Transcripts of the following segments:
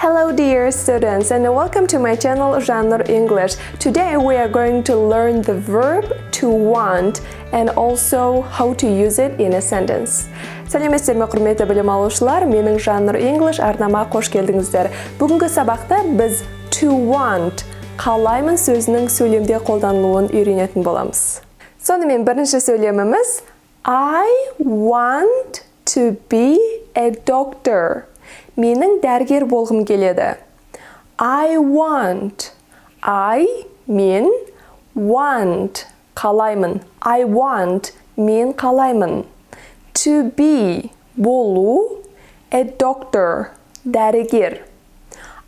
Hello dear students and welcome to my channel Жаннур English. Today we are going to learn the verb to want and also how to use it in a sentence. Сәлеметсіздер ме құрметті білім алушылар, менің Жаннур English арнама қош келдіңіздер. Бүгінгі сабақта біз to want қалаймын сөзінің сөйлемде қолданылуын үйренетін боламыз. Сонымен бірінші сөйлеміміз I want to be a doctor. Менің дәрігер болғым келеді. I want. Мен want қалаймын. I want мен қалаймын. To be болу a doctor дәрігер.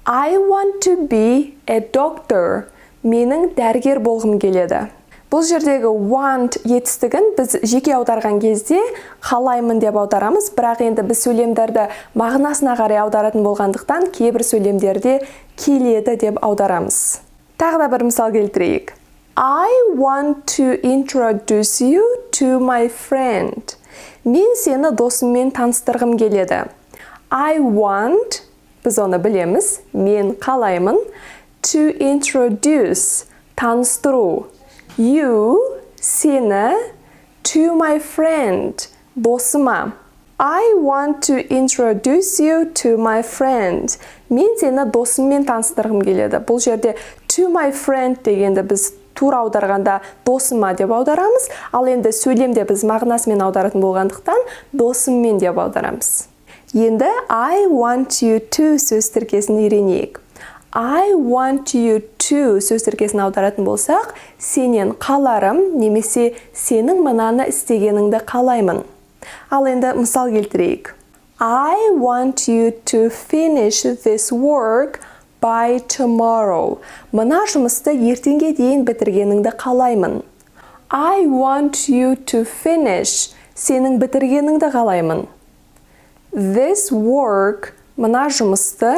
I want to be a doctor. Менің дәрігер болғым келеді. Бұл жердегі want етістігін біз жеке аударған кезде қалаймын деп аударамыз, бірақ енді біз сөйлемдерді мағынасына қарай аударатын болғандықтан кейбір сөйлемдерде келеді деп аударамыз. Тағы да бір мысал келтірейік. I want to introduce you to my friend. Мен сені досыммен таныстырғым келеді. I want, біз оны білеміз, мен қалаймын, to introduce, таныстыру. You, сені, to my friend, досыма. I want to introduce you to my friend. Мен сені досыммен таныстырғым келеді. Бұл жерде to my friend дегенді біз тура аударғанда досыма деп аударамыз, ал енді сөйлемде біз мағынасымен аударатын болғандықтан досыммен деп аударамыз. Енді I want you to сөз тіркесін үйренейік. I want you to сөз тіркесін аударатын болсақ, сенен қаларым немесе сенің мынаны істегеніңді қалаймын. Ал енді мысал келтірейік. I want you to finish this work by tomorrow. Мына жұмысты ертеңге дейін бітіргеніңді қалаймын. I want you to finish. Сенің бітіргеніңді қалаймын. This work, мына жұмысты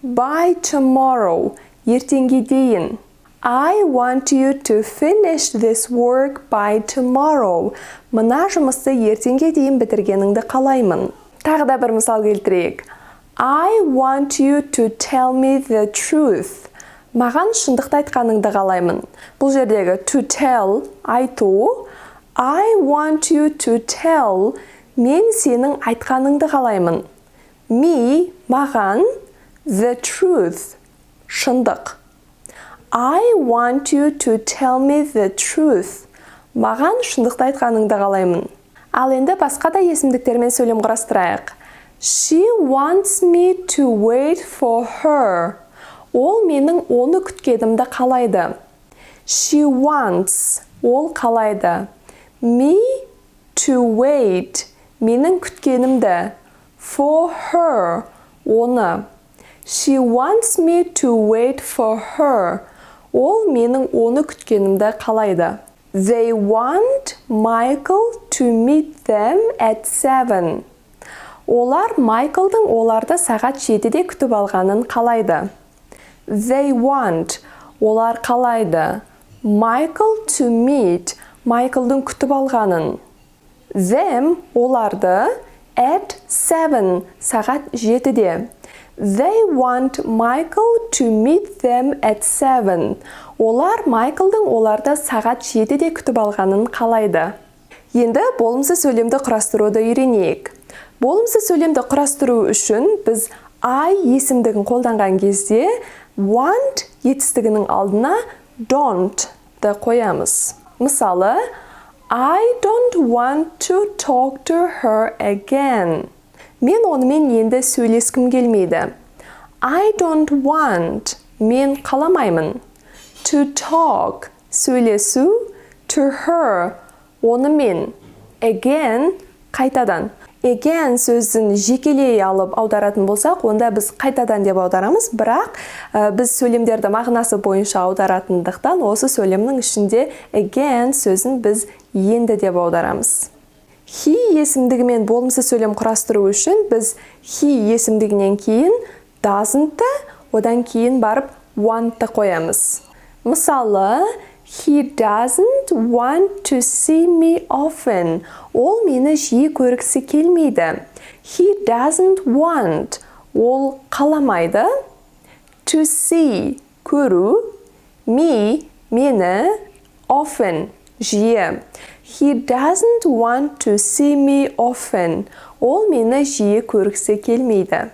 by tomorrow, ертеңге дейін. I want you to finish this work by tomorrow. Мына жұмысты ертеңге дейін бітіргеніңді қалаймын. Тағы да бір мысал келтірейік. I want you to tell me the truth. Маған шындықты айтқаныңды қалаймын. Бұл жердегі to tell, айту. I want you to tell. Мен сенің айтқаныңды қалаймын. Me, маған. The truth, шындық. I want you to tell me the truth. Маған шындықты айтқаныңды қалаймын. Ал енді басқа да есімдіктермен сөйлем құрастырайық. She wants me to wait for her. Ол менің оны күткенімді қалайды. She wants, ол қалайды. Me to wait, менің күткенімді. For her, оны. She wants me to wait for her. Ол менің оны күткенімді қалайды. They want Michael to meet them at 7. Олар Майклдың оларды сағат 7-де күтіп алғанын қалайды. They want, олар қалайды. Michael to meet, Майклдың күтіп алғанын. Them, оларды, at 7, сағат 7-де. They want Michael to meet them at 7. Олар Майклдың оларды сағат 7-де күтіп алғанын қалайды. Енді болымсыз сөйлемді құрастыруды үйренейік. Болымсыз сөйлемді құрастыру үшін біз I есімдігін қолданған кезде want етістігінің алдына don't-ды қоямыз. Мысалы, I don't want to talk to her again. Мен онымен енді сөйлескім келмейді. I don't want, мен қаламаймын. To talk, сөйлесу, to her, онымен. Again, қайтадан. Again сөзін жекелей алып аударатын болсақ, онда біз қайтадан деп аударамыз, бірақ біз сөйлемдерді мағынасы бойынша аударатындықтан осы сөйлемнің ішінде again сөзін біз енді деп аударамыз. He есімдігімен болымсыз сөйлем құрастыру үшін біз he есімдігінен кейін doesn't-ты, одан кейін барып want-ты қоямыз. Мысалы, he doesn't want to see me often. Ол мені жиі көргісі келмейді. He doesn't want. Ол қаламайды. To see көру, me мені, often жиі. He doesn't want to see me often. Ол мені жиі көргісі келмейді.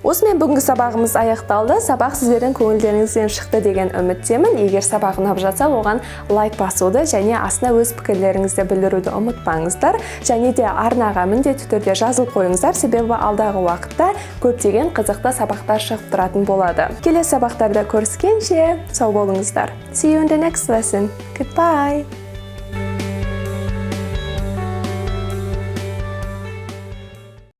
Осымен бүгінгі сабағымыз аяқталды. Сабақ сіздердің көңілдеріңізден шықты деген үміттемін. Егер сабақ ұнап жатса, оған лайк басуды және астына өз пікірлеріңізді білдіруді ұмытпаңыздар. Және де арнаға міндетті түрде жазылып қойыңыздар, себебі алдағы уақытта көптеген қызықты сабақтар шығып тұратын болады. Келесі сабақтарда көріскенше сау болыңыздар. See you in the next lesson. Goodbye.